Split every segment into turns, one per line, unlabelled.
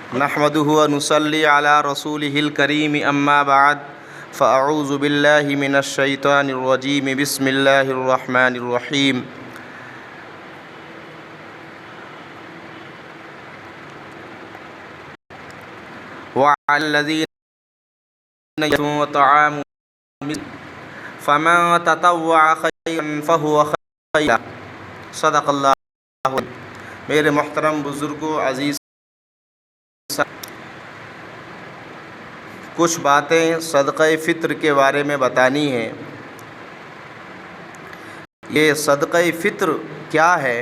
نحمده ونصلي على رسوله الكريم اما بعد فاعوذ بالله من الشيطان الرجيم بسم الله الرحمن الرحيم وعلى الذين يطعمون طعام فمن تطوع خيرا فهو خير له صدق اللہ۔ میرے محترم بزرگوں، عزیز، کچھ باتیں صدقہ فطر کے بارے میں بتانی ہیں۔ یہ صدقہ فطر کیا ہے؟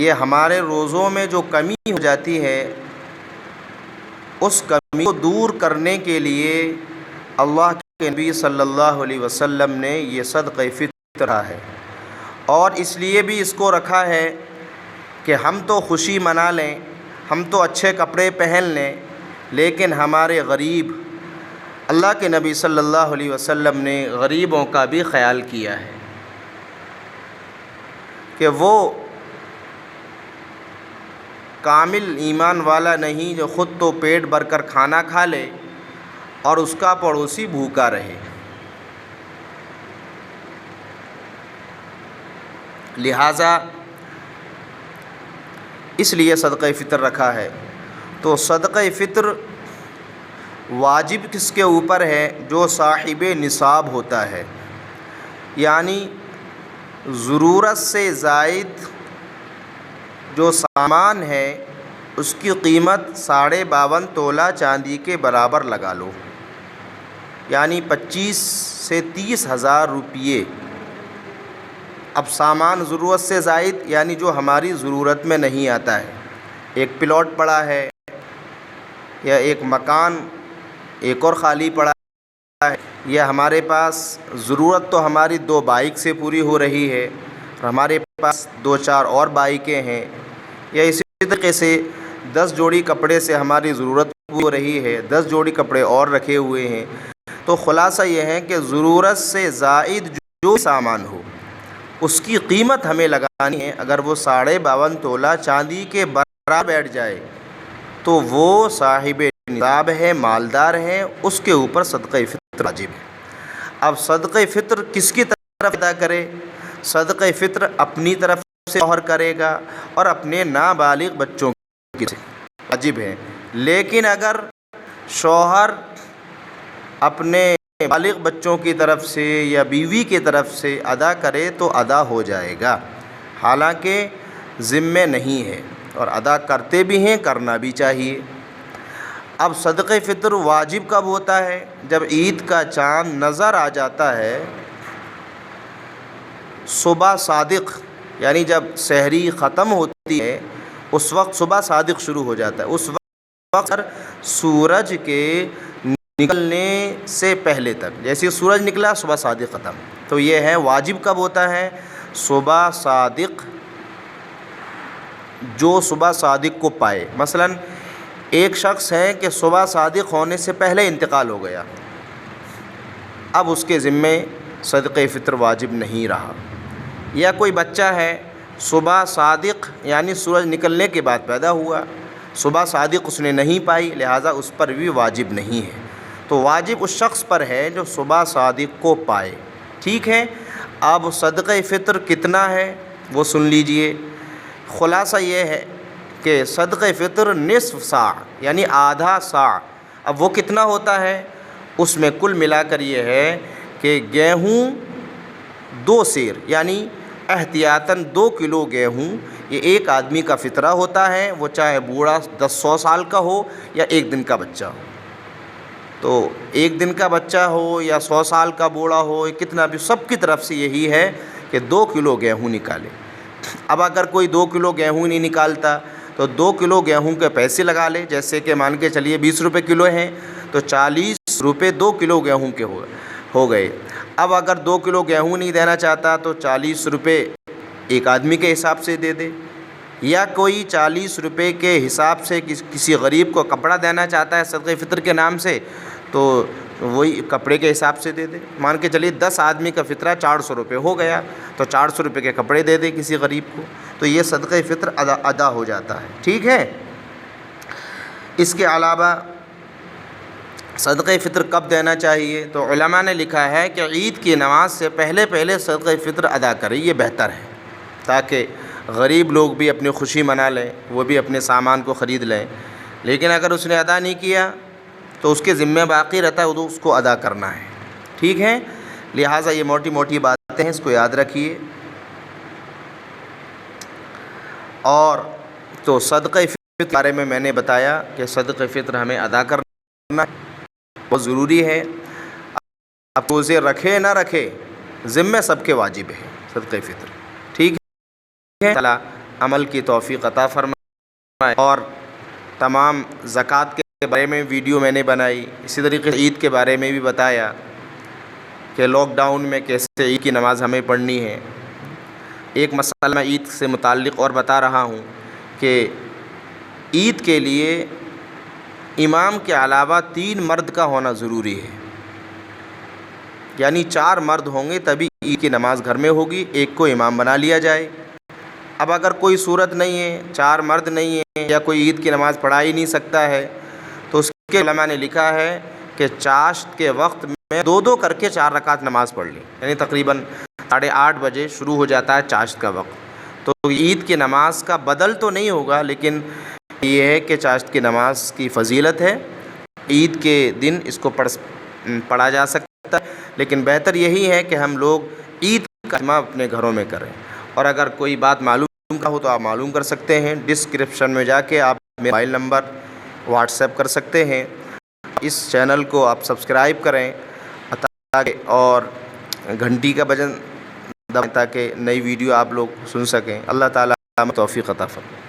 یہ ہمارے روزوں میں جو کمی ہو جاتی ہے اس کمی کو دور کرنے کے لیے اللہ کے نبی صلی اللہ علیہ وسلم نے یہ صدقہ فطر رکھا ہے، اور اس لیے بھی اس کو رکھا ہے کہ ہم تو خوشی منا لیں، ہم تو اچھے کپڑے پہن لیں، لیکن ہمارے غریب، اللہ کے نبی صلی اللہ علیہ وسلم نے غریبوں کا بھی خیال کیا ہے کہ وہ کامل ایمان والا نہیں جو خود تو پیٹ بھر کر کھانا کھا لے اور اس کا پڑوسی بھوکا رہے۔ لہٰذا اس لیے صدقہ فطر رکھا ہے۔ تو صدقہ فطر واجب کس کے اوپر ہے؟ جو صاحب نصاب ہوتا ہے، یعنی ضرورت سے زائد جو سامان ہے اس کی قیمت 52.5 تولہ چاندی کے برابر لگا لو، یعنی 25 سے 30 ہزار روپیے۔ اب سامان ضرورت سے زائد یعنی جو ہماری ضرورت میں نہیں آتا ہے، ایک پلاٹ پڑا ہے یا ایک مکان ایک اور خالی پڑا ہے، یا ہمارے پاس ضرورت تو ہماری 2 بائک سے پوری ہو رہی ہے، ہمارے پاس 2-4 اور بائکیں ہیں، یا اسی طریقے سے 10 جوڑی کپڑے سے ہماری ضرورت پوری ہو رہی ہے، 10 جوڑی کپڑے اور رکھے ہوئے ہیں۔ تو خلاصہ یہ ہے کہ ضرورت سے زائد جو سامان ہو اس کی قیمت ہمیں لگانی ہے۔ اگر وہ 52.5 تولہ چاندی کے برابر بیٹھ جائے تو وہ صاحب نصاب ہے، مالدار ہے، اس کے اوپر صدقہ فطر واجب ہے۔ اب صدقہ فطر کس کی طرف ادا کرے؟ صدقہ فطر اپنی طرف سے شوہر کرے گا اور اپنے نابالغ بچوں کی واجب ہے، لیکن اگر شوہر اپنے بالغ بچوں کی طرف سے یا بیوی کی طرف سے ادا کرے تو ادا ہو جائے گا، حالانکہ ذمہ نہیں ہے، اور ادا کرتے بھی ہیں، کرنا بھی چاہیے۔ اب صدقہ فطر واجب کب ہوتا ہے؟ جب عید کا چاند نظر آ جاتا ہے، صبح صادق یعنی جب سحری ختم ہوتی ہے اس وقت صبح صادق شروع ہو جاتا ہے، اس وقت سورج کے نکلنے سے پہلے تک، جیسے سورج نکلا صبح صادق ختم۔ تو یہ ہے واجب کب ہوتا ہے؟ صبح صادق، جو صبح صادق کو پائے۔ مثلا ایک شخص ہے کہ صبح صادق ہونے سے پہلے انتقال ہو گیا، اب اس کے ذمے صدقہ فطر واجب نہیں رہا۔ یا کوئی بچہ ہے صبح صادق یعنی سورج نکلنے کے بعد پیدا ہوا، صبح صادق اس نے نہیں پائی، لہٰذا اس پر بھی واجب نہیں ہے۔ تو واجب اس شخص پر ہے جو صبح صادق کو پائے، ٹھیک ہے۔ اب صدقہ فطر کتنا ہے وہ سن لیجئے۔ خلاصہ یہ ہے کہ صدقہ فطر نصف ساع یعنی آدھا ساع۔ اب وہ کتنا ہوتا ہے؟ اس میں کل ملا کر یہ ہے کہ گیہوں 2 سیر یعنی احتیاطاً 2 کلو گیہوں، یہ ایک آدمی کا فطرہ ہوتا ہے، وہ چاہے بوڑھا 100 سال کا ہو یا 1 دن کا بچہ ہو۔ تو 1 دن کا بچہ ہو یا 100 سال کا بوڑھا ہو، کتنا بھی، سب کی طرف سے یہی ہے کہ 2 کلو گیہوں نکالے۔ اب اگر کوئی 2 کلو گیہوں نہیں نکالتا تو 2 کلو گیہوں کے پیسے لگا لے، جیسے کہ مان کے چلیے 20 روپے کلو ہیں تو 40 روپے 2 کلو گیہوں کے ہو گئے۔ اب اگر 2 کلو گیہوں نہیں دینا چاہتا تو 40 روپے ایک آدمی کے حساب سے دے دے، یا کوئی 40 روپے کے حساب سے کسی غریب کو کپڑا دینا چاہتا ہے صدقہ فطر کے نام سے تو وہی کپڑے کے حساب سے دے دے۔ مان کے چلیے 10 آدمی کا فطرہ 400 روپے ہو گیا تو 400 روپے کے کپڑے دے دے کسی غریب کو، تو یہ صدقہ فطر ادا ہو جاتا ہے، ٹھیک ہے۔ اس کے علاوہ صدقہ فطر کب دینا چاہیے؟ تو علماء نے لکھا ہے کہ عید کی نماز سے پہلے پہلے صدقہ فطر ادا کریں، یہ بہتر ہے، تاکہ غریب لوگ بھی اپنی خوشی منا لیں، وہ بھی اپنے سامان کو خرید لیں۔ لیکن اگر اس نے ادا نہیں کیا تو اس کے ذمہ باقی رہتا ہے، وہ اس کو ادا کرنا ہے، ٹھیک ہے؟ لہٰذا یہ موٹی موٹی باتیں ہیں، اس کو یاد رکھیے۔ اور تو صدقہ فطر کے بارے میں نے بتایا کہ صدقہ فطر ہمیں ادا کرنا بہت ضروری ہے، آپ روزے رکھے نہ رکھے ذمہ سب کے واجب ہے صدقہ فطر، ٹھیک ہے؟ تعالیٰ عمل کی توفیق عطا فرمائے۔ اور تمام زکوٰۃ کے بارے میں ویڈیو میں نے بنائی، اسی طریقے سے عید کے بارے میں بھی بتایا کہ لاک ڈاؤن میں کیسے عید کی نماز ہمیں پڑھنی ہے۔ ایک مسئلہ میں عید سے متعلق اور بتا رہا ہوں کہ عید کے لیے امام کے علاوہ 3 مرد کا ہونا ضروری ہے، یعنی 4 مرد ہوں گے تبھی عید کی نماز گھر میں ہوگی، ایک کو امام بنا لیا جائے۔ اب اگر کوئی صورت نہیں ہے، 4 مرد نہیں ہیں، یا کوئی عید کی نماز پڑھا ہی نہیں سکتا ہے، تو اس کے علماء نے لکھا ہے کہ چاشت کے وقت میں 2 کر کے 4 رکعت نماز پڑھ لی، یعنی تقریباً 8:30 بجے شروع ہو جاتا ہے چاشت کا وقت۔ تو عید کی نماز کا بدل تو نہیں ہوگا، لیکن یہ ہے کہ چاشت کی نماز کی فضیلت ہے، عید کے دن اس کو پڑھا جا سکتا ہے، لیکن بہتر یہی ہے کہ ہم لوگ عید کا اجتماع اپنے گھروں میں کریں۔ اور اگر کوئی بات معلوم کا ہو تو آپ معلوم کر سکتے ہیں، ڈسکرپشن میں جا کے آپ میرا موبائل نمبر واٹس ایپ کر سکتے ہیں۔ اس چینل کو آپ سبسکرائب کریں اور گھنٹی کا بٹن دبائیں تاکہ نئی ویڈیو آپ لوگ سن سکیں۔ اللہ تعالیٰ توفیق عطا فرمائے۔